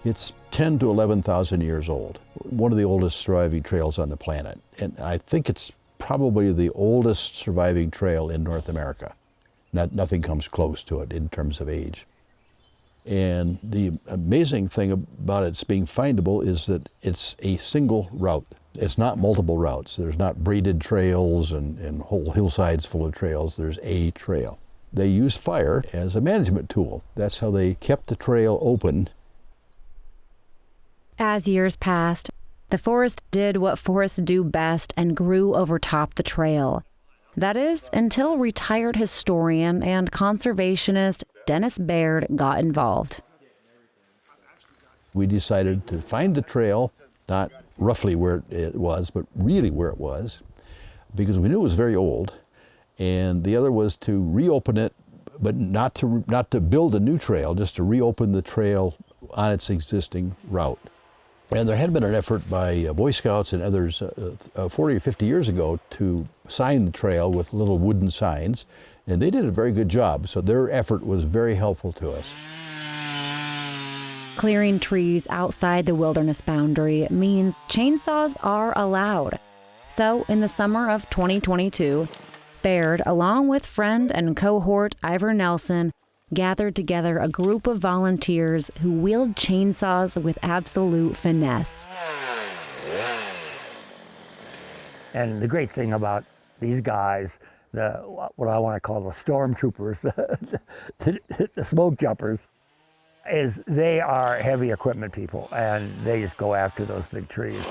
It's 10 to 11,000 years old, one of the oldest surviving trails on the planet. And I think it's probably the oldest surviving trail in North America. Nothing comes close to it in terms of age. And the amazing thing about its being findable is that it's a single route. It's not multiple routes. There's not braided trails and whole hillsides full of trails. There's a trail. They use fire as a management tool. That's how they kept the trail open. As years passed, the forest did what forests do best and grew overtop the trail. That is, until retired historian and conservationist Dennis Baird got involved. We decided to find the trail, not roughly where it was, but really where it was, because we knew it was very old. And the other was to reopen it, but not to build a new trail, just to reopen the trail on its existing route. And there had been an effort by Boy Scouts and others 40 or 50 years ago to sign the trail with little wooden signs, and they did a very good job, so their effort was very helpful to us. Clearing trees outside the wilderness boundary means chainsaws are allowed. So in the summer of 2022, Baird, along with friend and cohort Ivor Nelson, gathered together a group of volunteers who wield chainsaws with absolute finesse. And the great thing about these guys, what I want to call the stormtroopers, the smoke jumpers, is they are heavy equipment people, and they just go after those big trees.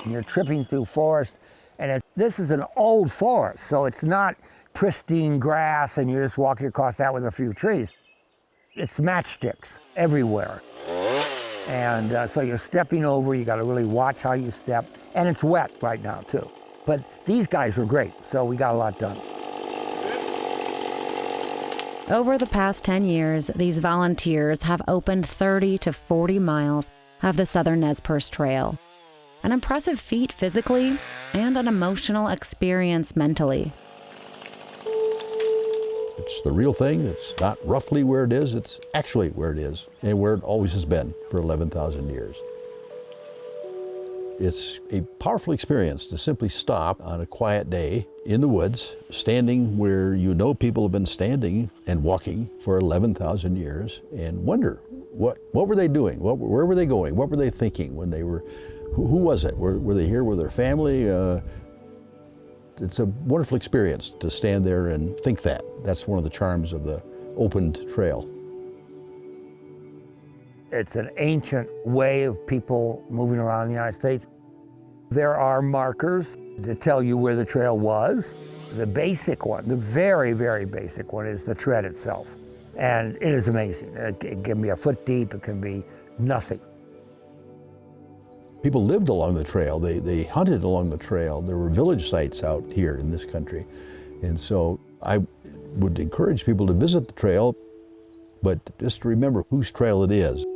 And you're tripping through forest, and this is an old forest, so it's not pristine grass and you're just walking across that with a few trees. It's matchsticks everywhere. And so you're stepping over, you got to really watch how you step, and it's wet right now too. But these guys were great, so we got a lot done. Over the past 10 years, these volunteers have opened 30 to 40 miles of the Southern Nez Perce Trail. An impressive feat physically and an emotional experience mentally. It's the real thing. It's not roughly where it is, it's actually where it is and where it always has been for 11,000 years. It's a powerful experience to simply stop on a quiet day in the woods, standing where you know people have been standing and walking for 11,000 years, and wonder, what were they doing? Where were they going? What were they thinking when they were, who was it? Were they here with their family? It's a wonderful experience to stand there and think that. That's one of the charms of the opened trail. It's an ancient way of people moving around the United States. There are markers to tell you where the trail was. The basic one, the very, very basic one, is the tread itself. And it is amazing. It can be a foot deep, it can be nothing. People lived along the trail, they hunted along the trail. There were village sites out here in this country. And so I would encourage people to visit the trail, but just remember whose trail it is.